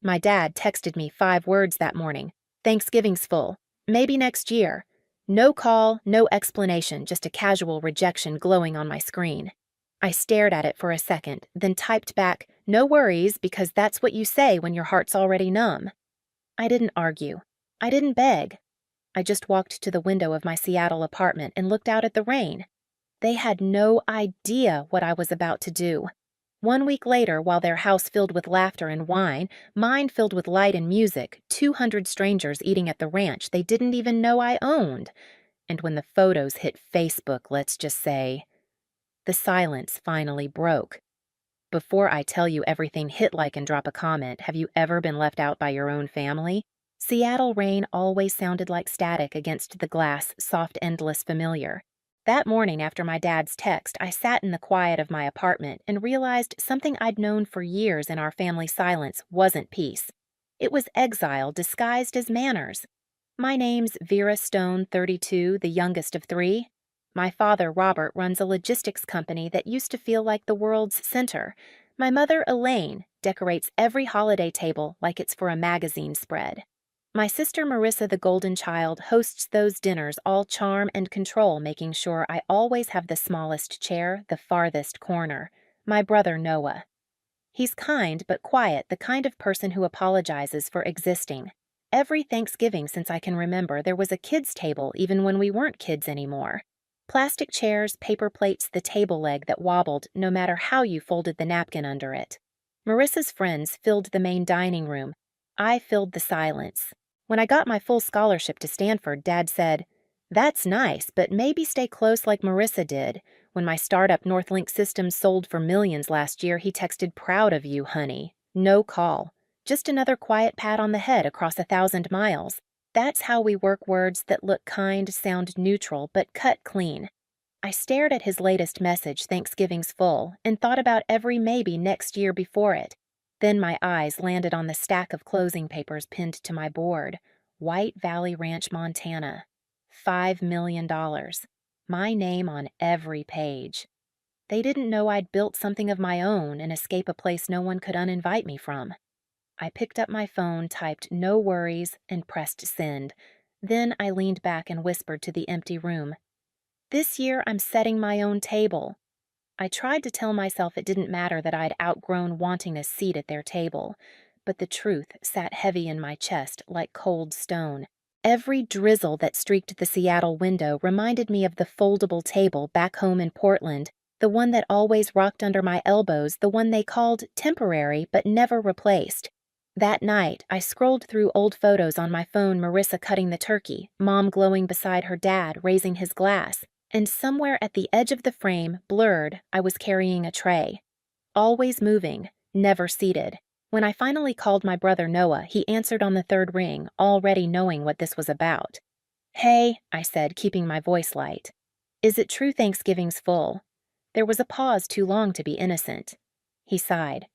My dad texted me 5 words that morning. Thanksgiving's full. Maybe next year. No call, no explanation, just a casual rejection glowing on my screen. I stared at it for a second, then typed back, "No worries, because that's what you say when your heart's already numb." I didn't argue. I didn't beg. I just walked to the window of my Seattle apartment and looked out at the rain. They had no idea what I was about to do. 1 week later, while their house filled with laughter and wine, mine filled with light and music, 200 strangers eating at the ranch they didn't even know I owned. And when the photos hit Facebook, let's just say, the silence finally broke. Before I tell you everything, hit like and drop a comment. Have you ever been left out by your own family? Seattle rain always sounded like static against the glass, soft, endless, familiar. That morning after my dad's text, I sat in the quiet of my apartment and realized something I'd known for years in our family silence wasn't peace. It was exile disguised as manners. My name's Vera Stone, 32, the youngest of 3. My father, Robert, runs a logistics company that used to feel like the world's center. My mother, Elaine, decorates every holiday table like it's for a magazine spread. My sister, Marissa, the golden child, hosts those dinners, all charm and control, making sure I always have the smallest chair, the farthest corner. My brother, Noah. He's kind but quiet, the kind of person who apologizes for existing. Every Thanksgiving since I can remember, there was a kids' table even when we weren't kids anymore. Plastic chairs, paper plates, the table leg that wobbled no matter how you folded the napkin under it. Marissa's friends filled the main dining room. I filled the silence. When I got my full scholarship to Stanford, Dad said, "That's nice, but maybe stay close like Marissa did. When my startup Northlink Systems sold for millions last year, he texted, 'Proud of you, honey.' No call. Just another quiet pat on the head across 1,000 miles. That's how we work words that look kind, sound neutral, but cut clean." I stared at his latest message, "Thanksgiving's full," and thought about every maybe next year before it. Then my eyes landed on the stack of closing papers pinned to my board. White Valley Ranch, Montana. $5 million. My name on every page. They didn't know I'd built something of my own and escape a place no one could uninvite me from. I picked up my phone, typed "no worries," and pressed send. Then I leaned back and whispered to the empty room, "This year I'm setting my own table." I tried to tell myself it didn't matter that I'd outgrown wanting a seat at their table, but the truth sat heavy in my chest like cold stone. Every drizzle that streaked the Seattle window reminded me of the foldable table back home in Portland, the one that always rocked under my elbows, the one they called temporary but never replaced. That night, I scrolled through old photos on my phone, Marissa cutting the turkey, Mom glowing beside her dad, raising his glass. And somewhere at the edge of the frame, blurred, I was carrying a tray. Always moving, never seated. When I finally called my brother Noah, he answered on the third ring, already knowing what this was about. "Hey," I said, keeping my voice light. "Is it true Thanksgiving's full?" There was a pause too long to be innocent. He sighed.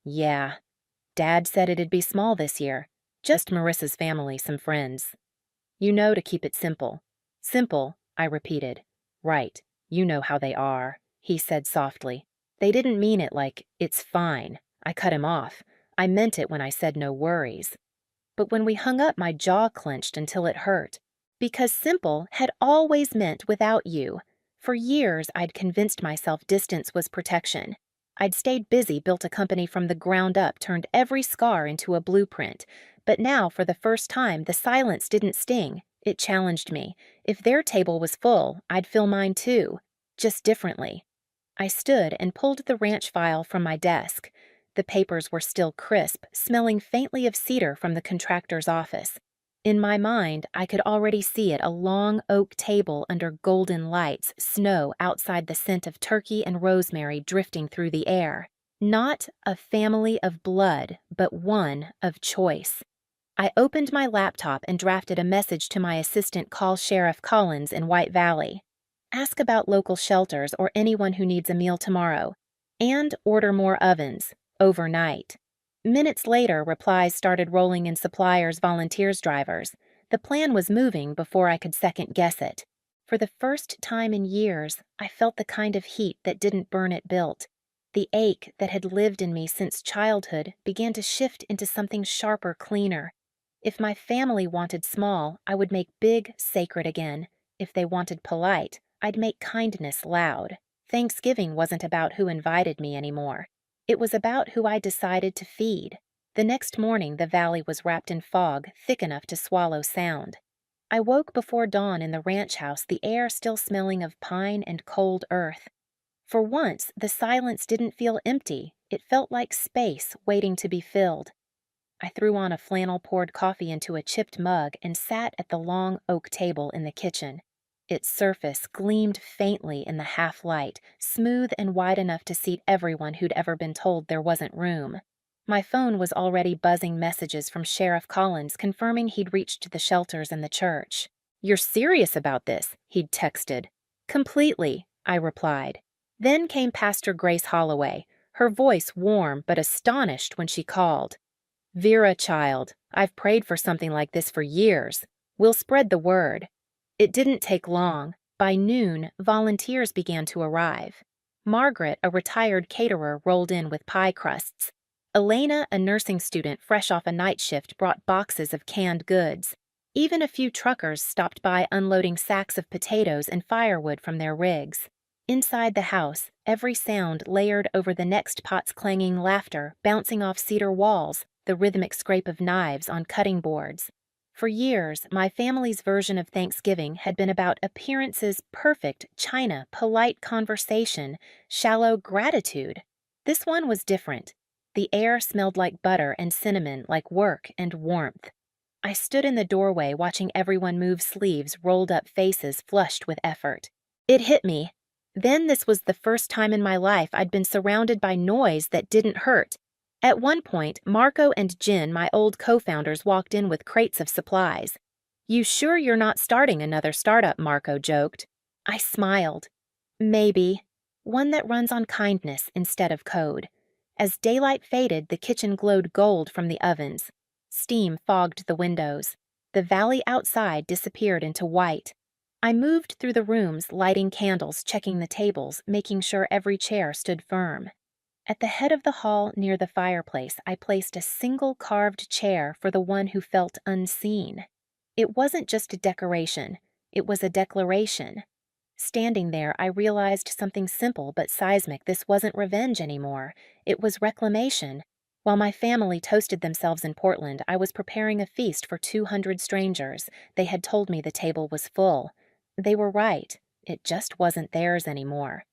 "Yeah. Dad said it'd be small this year. Just Marissa's family, some friends." "You know to keep it simple." "Simple," I repeated. "Right. You know how they are," he said softly. "They didn't mean it like, 'it's fine.'" I cut him off. "I meant it when I said no worries." But when we hung up, my jaw clenched until it hurt. Because simple had always meant without you. For years, I'd convinced myself distance was protection. I'd stayed busy, built a company from the ground up, turned every scar into a blueprint. But now, for the first time, the silence didn't sting. It challenged me. If their table was full, I'd fill mine too. Just differently. I stood and pulled the ranch file from my desk. The papers were still crisp, smelling faintly of cedar from the contractor's office. In my mind, I could already see it, a long oak table under golden lights, snow outside, the scent of turkey and rosemary drifting through the air. Not a family of blood, but one of choice. I opened my laptop and drafted a message to my assistant, "Call Sheriff Collins in White Valley. Ask about local shelters or anyone who needs a meal tomorrow. And order more ovens, overnight." Minutes later, replies started rolling in: suppliers, volunteers, drivers. The plan was moving before I could second-guess it. For the first time in years, I felt the kind of heat that didn't burn it built. The ache that had lived in me since childhood began to shift into something sharper, cleaner. If my family wanted small, I would make big sacred again. If they wanted polite, I'd make kindness loud. Thanksgiving wasn't about who invited me anymore. It was about who I decided to feed. The next morning, the valley was wrapped in fog thick enough to swallow sound. I woke before dawn in the ranch house, the air still smelling of pine and cold earth. For once, the silence didn't feel empty. It felt like space waiting to be filled. I threw on a flannel-poured coffee into a chipped mug and sat at the long oak table in the kitchen. Its surface gleamed faintly in the half-light, smooth and wide enough to seat everyone who'd ever been told there wasn't room. My phone was already buzzing messages from Sheriff Collins confirming he'd reached the shelters and the church. "You're serious about this?" he'd texted. "Completely," I replied. Then came Pastor Grace Holloway, her voice warm but astonished when she called. "Vera, child, I've prayed for something like this for years. We'll spread the word." It didn't take long. By noon, volunteers began to arrive. Margaret, a retired caterer, rolled in with pie crusts. Elena, a nursing student fresh off a night shift, brought boxes of canned goods. Even a few truckers stopped by unloading sacks of potatoes and firewood from their rigs. Inside the house, every sound layered over the next pot's clanging laughter, bouncing off cedar walls, the rhythmic scrape of knives on cutting boards. For years, my family's version of Thanksgiving had been about appearances, perfect china, polite conversation, shallow gratitude. This one was different. The air smelled like butter and cinnamon, like work and warmth. I stood in the doorway watching everyone move sleeves, rolled up faces flushed with effort. It hit me. Then this was the first time in my life I'd been surrounded by noise that didn't hurt. At one point, Marco and Jen, my old co-founders, walked in with crates of supplies. "You sure you're not starting another startup?" Marco joked. I smiled. "Maybe. One that runs on kindness instead of code." As daylight faded, the kitchen glowed gold from the ovens. Steam fogged the windows. The valley outside disappeared into white. I moved through the rooms, lighting candles, checking the tables, making sure every chair stood firm. At the head of the hall near the fireplace, I placed a single carved chair for the one who felt unseen. It wasn't just a decoration. It was a declaration. Standing there, I realized something simple but seismic. This wasn't revenge anymore. It was reclamation. While my family toasted themselves in Portland, I was preparing a feast for 200 strangers. They had told me the table was full. They were right. It just wasn't theirs anymore.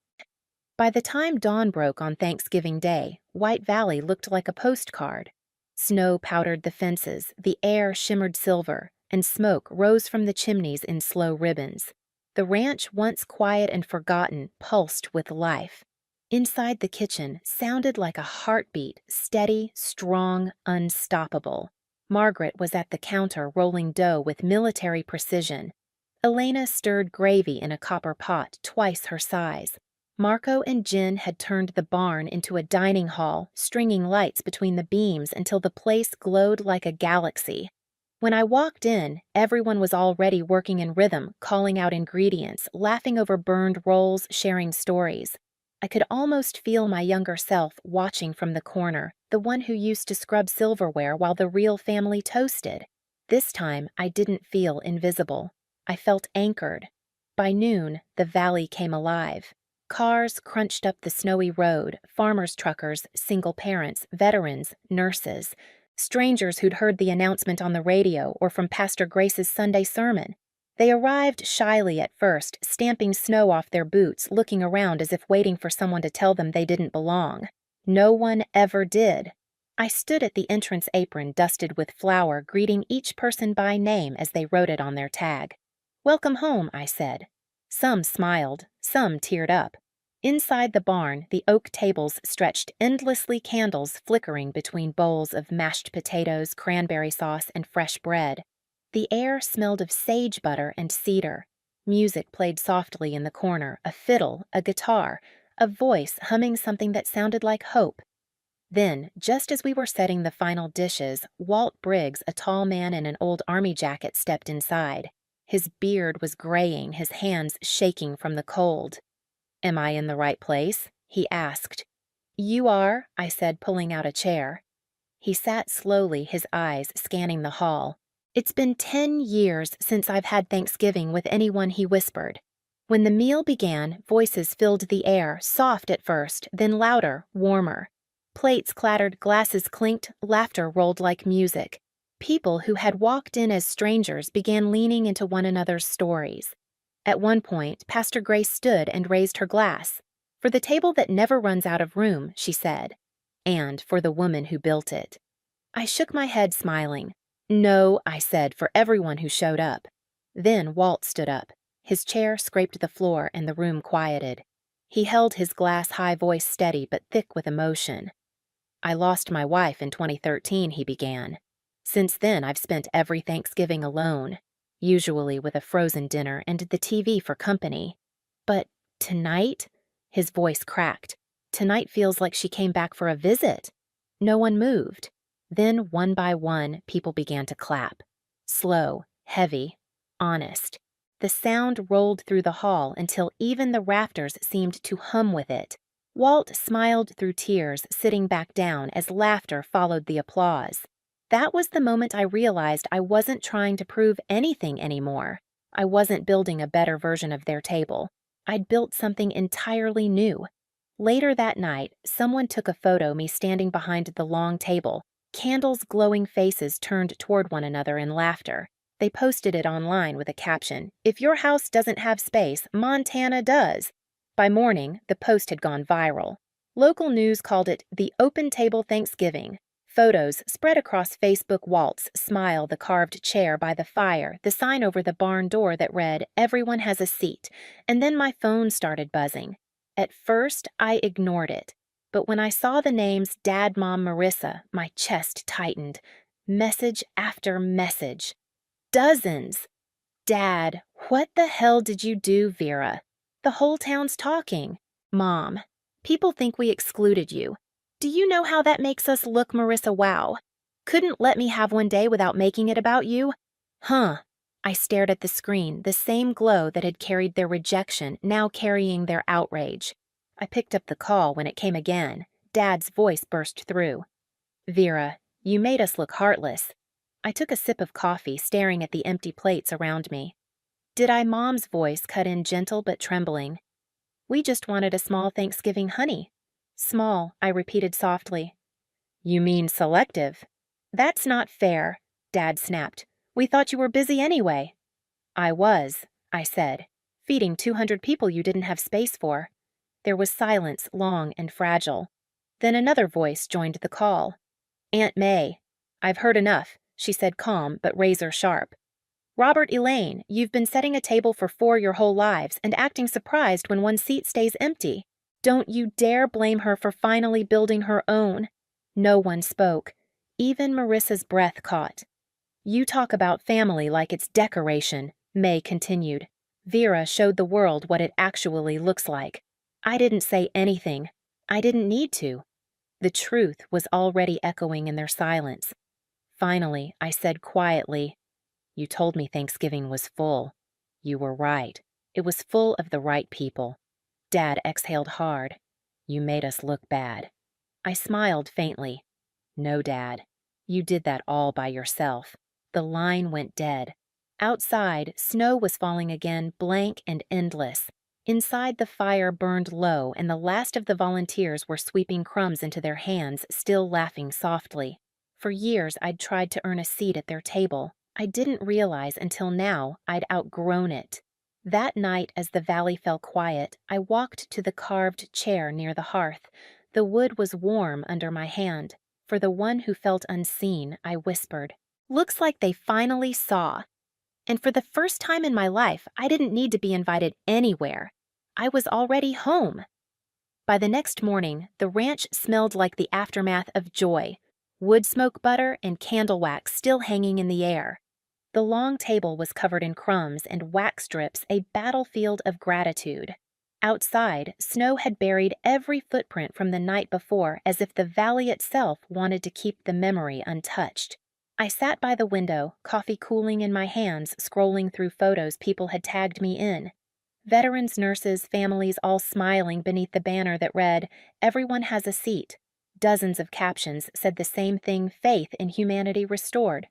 By the time dawn broke on Thanksgiving Day, White Valley looked like a postcard. Snow powdered the fences, the air shimmered silver, and smoke rose from the chimneys in slow ribbons. The ranch, once quiet and forgotten, pulsed with life. Inside the kitchen sounded like a heartbeat, steady, strong, unstoppable. Margaret was at the counter rolling dough with military precision. Elena stirred gravy in a copper pot twice her size. Marco and Jen had turned the barn into a dining hall, stringing lights between the beams until the place glowed like a galaxy. When I walked in, everyone was already working in rhythm, calling out ingredients, laughing over burned rolls, sharing stories. I could almost feel my younger self watching from the corner, the one who used to scrub silverware while the real family toasted. This time, I didn't feel invisible. I felt anchored. By noon, the valley came alive. Cars crunched up the snowy road, farmers' truckers, single parents, veterans, nurses, strangers who'd heard the announcement on the radio or from Pastor Grace's Sunday sermon. They arrived shyly at first, stamping snow off their boots, looking around as if waiting for someone to tell them they didn't belong. No one ever did. I stood at the entrance apron dusted with flour, greeting each person by name as they wrote it on their tag. "Welcome home," I said. Some smiled, some teared up. Inside the barn, the oak tables stretched endlessly, candles flickering between bowls of mashed potatoes, cranberry sauce, and fresh bread. The air smelled of sage butter and cedar. Music played softly in the corner, a fiddle, a guitar, a voice humming something that sounded like hope. Then, just as we were setting the final dishes, Walt Briggs, a tall man in an old army jacket, stepped inside. His beard was graying, his hands shaking from the cold. "Am I in the right place?" he asked. You are, I said, pulling out a chair. He sat slowly, his eyes scanning the hall. It's been 10 years since I've had Thanksgiving with anyone, he whispered. When the meal began, voices filled the air, soft at first, then louder, warmer. Plates clattered, glasses clinked, laughter rolled like music. People who had walked in as strangers began leaning into one another's stories. At one point, Pastor Grace stood and raised her glass. For the table that never runs out of room, she said, and for the woman who built it. I shook my head, smiling. No, I said, for everyone who showed up. Then Walt stood up. His chair scraped the floor and the room quieted. He held his glass-high voice steady but thick with emotion. I lost my wife in 2013, he began. Since then, I've spent every Thanksgiving alone, usually with a frozen dinner and the TV for company. But tonight, his voice cracked. Tonight feels like she came back for a visit. No one moved. Then, one by one, people began to clap. Slow, heavy, honest. The sound rolled through the hall until even the rafters seemed to hum with it. Walt smiled through tears, sitting back down as laughter followed the applause. That was the moment I realized I wasn't trying to prove anything anymore. I wasn't building a better version of their table. I'd built something entirely new. Later that night, someone took a photo me standing behind the long table, candles' glowing faces turned toward one another in laughter. They posted it online with a caption, "If your house doesn't have space, Montana does." By morning, the post had gone viral. Local news called it the Open Table Thanksgiving. Photos spread across Facebook. Walt's smile, the carved chair by the fire, the sign over the barn door that read, "Everyone has a seat," and then my phone started buzzing. At first, I ignored it. But when I saw the names Dad, Mom, Marissa, my chest tightened. Message after message. Dozens. Dad, what the hell did you do, Vera? The whole town's talking. Mom, people think we excluded you. Do you know how that makes us look, Marissa? Wow. Couldn't let me have one day without making it about you? Huh. I stared at the screen, the same glow that had carried their rejection, now carrying their outrage. I picked up the call when it came again. Dad's voice burst through. Vera, you made us look heartless. I took a sip of coffee, staring at the empty plates around me. Did I? Mom's voice cut in, gentle but trembling. We just wanted a small Thanksgiving, honey. Small, I repeated softly. You mean selective? That's not fair, Dad snapped. We thought you were busy anyway. I was, I said, feeding 200 people you didn't have space for. There was silence, long and fragile. Then another voice joined the call. Aunt May. I've heard enough, she said, calm but razor sharp. Robert, Elaine, you've been setting a table for 4 your whole lives and acting surprised when one seat stays empty. Don't you dare blame her for finally building her own. No one spoke. Even Marissa's breath caught. You talk about family like it's decoration, May continued. Vera showed the world what it actually looks like. I didn't say anything. I didn't need to. The truth was already echoing in their silence. Finally, I said quietly, You told me Thanksgiving was full. You were right. It was full of the right people. Dad exhaled hard. You made us look bad. I smiled faintly. No, Dad. You did that all by yourself. The line went dead. Outside, snow was falling again, blank and endless. Inside, the fire burned low, and the last of the volunteers were sweeping crumbs into their hands, still laughing softly. For years, I'd tried to earn a seat at their table. I didn't realize until now I'd outgrown it. That night, as the valley fell quiet, I walked to the carved chair near the hearth. The wood was warm under my hand. For the one who felt unseen, I whispered, Looks like they finally saw. And for the first time in my life, I didn't need to be invited anywhere. I was already home. By the next morning, the ranch smelled like the aftermath of joy. Wood smoke, butter, and candle wax still hanging in the air. The long table was covered in crumbs and wax strips, a battlefield of gratitude. Outside, snow had buried every footprint from the night before, as if the valley itself wanted to keep the memory untouched. I sat by the window, coffee cooling in my hands, scrolling through photos people had tagged me in. Veterans, nurses, families all smiling beneath the banner that read, "Everyone has a seat." Dozens of captions said the same thing: faith in humanity restored.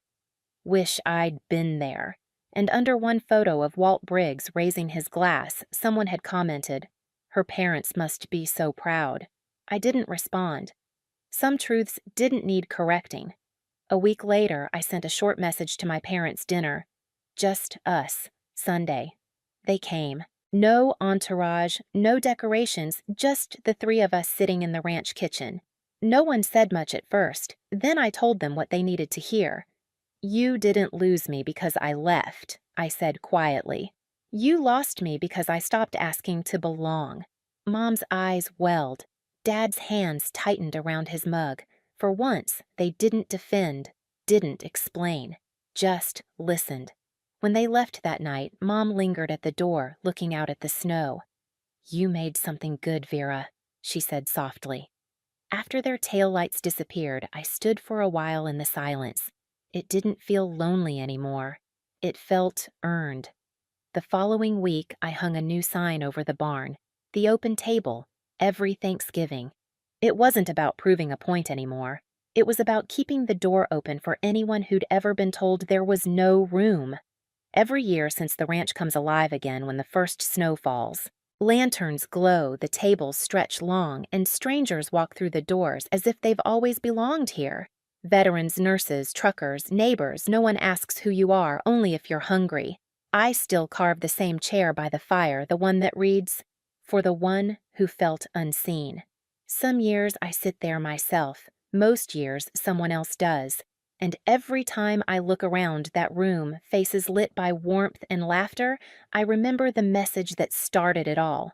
Wish I'd been there. And under one photo of Walt Briggs raising his glass, someone had commented, "Her parents must be so proud." I didn't respond. Some truths didn't need correcting. A week later, I sent a short message to my parents' dinner. Just us, Sunday. They came. No entourage, no decorations, just the three of us sitting in the ranch kitchen. No one said much at first. Then I told them what they needed to hear. "You didn't lose me because I left," I said quietly. "You lost me because I stopped asking to belong." Mom's eyes welled. Dad's hands tightened around his mug. For once, they didn't defend, didn't explain, just listened. When they left that night, Mom lingered at the door, looking out at the snow. "You made something good, Vera," she said softly. After their taillights disappeared, I stood for a while in the silence. It didn't feel lonely anymore. It felt earned. The following week, I hung a new sign over the barn. The open table, every Thanksgiving. It wasn't about proving a point anymore. It was about keeping the door open for anyone who'd ever been told there was no room. Every year since the ranch comes alive again when the first snow falls. Lanterns glow, the tables stretch long, and strangers walk through the doors as if they've always belonged here. Veterans, nurses, truckers, neighbors, no one asks who you are, only if you're hungry. I still carve the same chair by the fire, the one that reads, "For the one who felt unseen." Some years I sit there myself. Most years someone else does. And every time I look around that room, faces lit by warmth and laughter, I remember the message that started it all.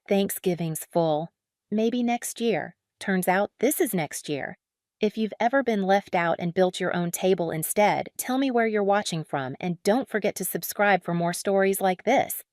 Thanksgiving's full. Maybe next year. Turns out this is next year. If you've ever been left out and built your own table instead, tell me where you're watching from, and don't forget to subscribe for more stories like this.